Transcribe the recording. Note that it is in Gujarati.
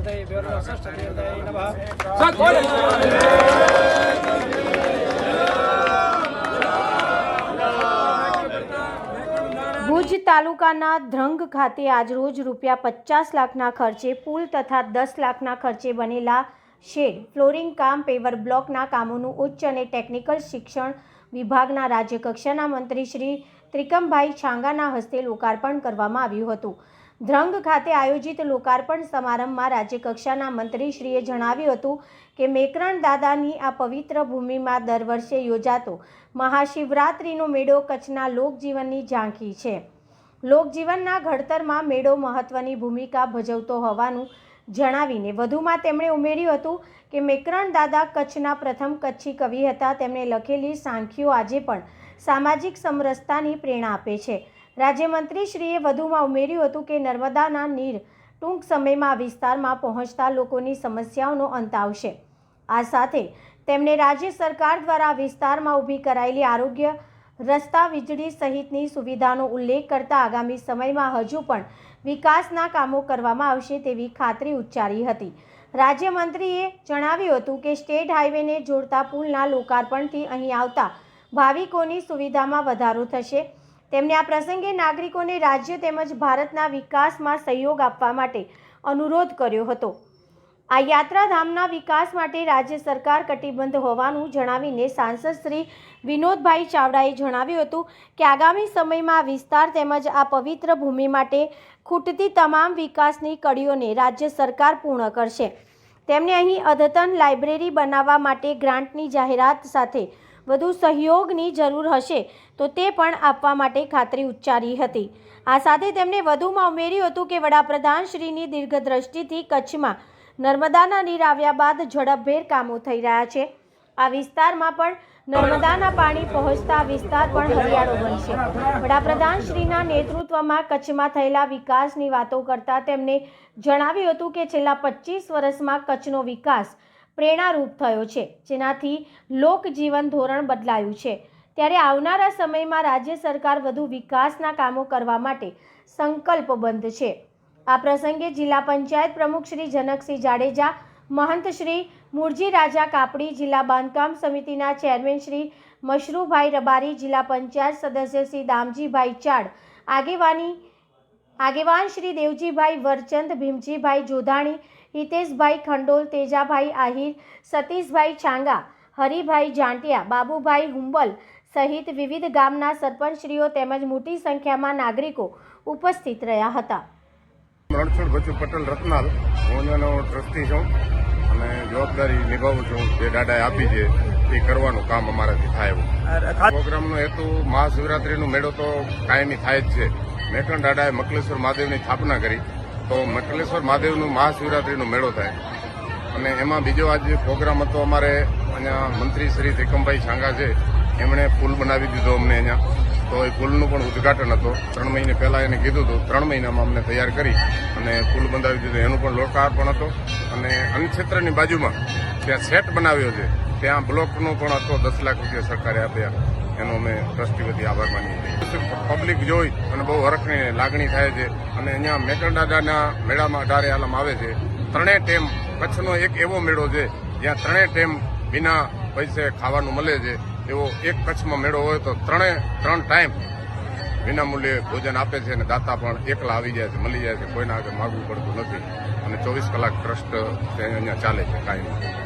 ભુજ તાલુકાના ધ્રંગ ખાતે આજરોજ ₹50 લાખના ખર્ચે પુલ તથા 10 લાખના ખર્ચે બનેલા શેડ ફ્લોરિંગ કામ પેવર બ્લોકના કામોનું ઉચ્ચ અને ટેકનિકલ શિક્ષણ વિભાગના રાજ્યકક્ષાના મંત્રી શ્રી ત્રિકમભાઈ છાંગાના હસ્તે લોકાર્પણ કરવામાં આવ્યું હતું। ધ્રંગ ખાતે આયોજિત લોકાર્પણ સમારંભમાં રાજ્યકક્ષાના મંત્રીશ્રીએ જણાવ્યું હતું કે મેકરણ દાદાની આ પવિત્ર ભૂમિમાં દર વર્ષે યોજાતો મહાશિવરાત્રિનો મેળો કચ્છના લોકજીવનની ઝાંખી છે। લોકજીવનના ઘડતરમાં મેળો મહત્વની ભૂમિકા ભજવતો હોવાનું જણાવીને વધુમાં તેમણે ઉમેર્યું હતું કે મેકરણ દાદા કચ્છના પ્રથમ કચ્છી કવિ હતા। તેમણે લખેલી સાંખીઓ આજે પણ સામાજિક સમરસતાની પ્રેરણા આપે છે। રાજ્યમંત્રીશ્રીએ વધુમાં ઉમેર્યું હતું કે નર્મદાના નીર ટૂંક સમયમાં વિસ્તારમાં પહોંચતા લોકોની સમસ્યાઓનો અંત આવશે। આ સાથે તેમણે રાજ્ય સરકાર દ્વારા વિસ્તારમાં ઊભી કરાયેલી આરોગ્ય, રસ્તા, વીજળી સહિતની સુવિધાનો ઉલ્લેખ કરતા આગામી સમયમાં હજુ પણ વિકાસના કામો કરવામાં આવશે તેવી ખાતરી ઉચ્ચારી હતી। રાજ્યમંત્રીએ જણાવ્યું હતું કે સ્ટેટ હાઈવેને જોડતા પુલના લોકાર્પણથી અહીં આવતા ભાવિકોની સુવિધામાં વધારો થશે। તેમણે આ પ્રસંગે નાગરિકોને રાજ્ય તેમજ ભારતના વિકાસમાં સહયોગ આપવા માટે અનુરોધ કર્યો હતો। આ યાત્રાધામના વિકાસ માટે રાજ્ય સરકાર કટિબદ્ધ હોવાનું જણાવીને સાંસદ શ્રી વિનોદભાઈ ચાવડાએ જણાવ્યું હતું કે આગામી સમયમાં આ વિસ્તાર તેમજ આ પવિત્ર ભૂમિ માટે ખૂટતી તમામ વિકાસની કડીઓને રાજ્ય સરકાર પૂર્ણ કરશે। તેમણે અહીં અદ્યતન લાઇબ્રેરી બનાવવા માટે ગ્રાન્ટની જાહેરાત સાથે વધુ સહયોગની જરૂર હશે તો તે પણ આપવા માટે ખાતરી ઉચ્ચારી હતી। આ સાથે તેમણે વધુમાં ઉમેર્યું હતું કે વડાપ્રધાનશ્રીની દીર્ઘદ્રષ્ટિથી કચ્છમાં નર્મદાના નીર આવ્યા બાદ ઝડપભેર કામો થઈ રહ્યા છે। આ વિસ્તારમાં પણ નર્મદાના પાણી પહોંચતા વિસ્તાર પણ હરિયાળો બનશે। વડાપ્રધાનશ્રીના નેતૃત્વમાં કચ્છમાં થયેલા વિકાસની વાતો કરતા તેમણે જણાવ્યું હતું કે છેલ્લા 25 વર્ષમાં કચ્છનો વિકાસ પ્રેરણારૂપ થયો છે, જેનાથી લોકજીવન ધોરણ બદલાયું છે। ત્યારે આવનારા સમયમાં રાજ્ય સરકાર વધુ વિકાસના કામો કરવા માટે સંકલ્પબદ્ધ છે। આ પ્રસંગે જિલ્લા પંચાયત પ્રમુખ શ્રી જનકસિંહ જાડેજા, મહંત શ્રી મૂળજી રાજા કાપડી, જિલ્લા બાંધકામ સમિતિના ચેરમેન શ્રી મશરૂભાઈ રબારી, જિલ્લા પંચાયત સદસ્ય શ્રી દામજીભાઈ ચાડ, આગેવાન શ્રી દેવજીભાઈ વરચંદ, ભીમજીભાઈ જોધાણી, હિતેશભાઈ ખંડોલ, તેજાભાઈ આહિર, સતીશભાઈ છાંગા, હરિભાઈ જાંટિયા, બાબુભાઈ હુંબલ સહિત વિવિધ ગામના સરપંચશ્રીઓ તેમજ મોટી સંખ્યામાં નાગરિકો ઉપસ્થિત રહ્યા હતા। રણછોડ બચુ પટેલ રત્નાલ, હું એનો ટ્રસ્ટી છું અને જવાબદારી નિભાવું છું। જે દાદાએ આપી છે એ કરવાનું કામ અમારાથી થાય એવું। પ્રોગ્રામનો હેતુ મહાશિવરાત્રિનો મેળો તો કાયમી થાય જ છે। મેકરણ દાદાએ મકલેશ્વર મહાદેવની સ્થાપના કરી તો મકલેશ્વર મહાદેવનું મહાશિવરાત્રિનો મેળો થાય અને એમાં બીજો આજે પ્રોગ્રામ હતો અમારે અહીંયા મંત્રી શ્રી ત્રિકમભાઈ છાંગા છે, એમણે પુલ બનાવી દીધો અમને અહીંયા, તો એ પુલનું પણ ઉદઘાટન હતું। 3 મહિને પહેલા એને કીધું હતું, 3 મહિનામાં અમને તૈયાર કરી અને પુલ બંધાવી દીધો, એનું પણ લોકાર્પણ હતો। અને અન્નક્ષેત્રની બાજુમાં ત્યાં સેટ બનાવ્યો છે, ત્યાં બ્લોકનો પણ હતો, 10 લાખ રૂપિયા સરકારે આપ્યા, એનો અમે ટ્રસ્ટી વતી આભાર માનીએ છીએ। પબ્લિક જોઈ અને બહુ હરખની લાગણી થાય છે અને અહીંયા મેકરણ દાદાના મેળામાં 18 આલમ આવે છે। 3 ટાઈમ કચ્છનો એક એવો મેળો છે જ્યાં 3 ટાઈમ વિના પૈસે ખાવાનું મળે છે। એવો એક કચ્છમાં મેળો હોય તો 3 ટાઈમ વિનામૂલ્યે ભોજન આપે છે અને દાતા પણ એકલા આવી જાય છે, મળી જાય છે, કોઈના આગળ માગવું પડતું નથી અને 24 કલાક ટ્રસ્ટ અહીંયા ચાલે છે કાયમ।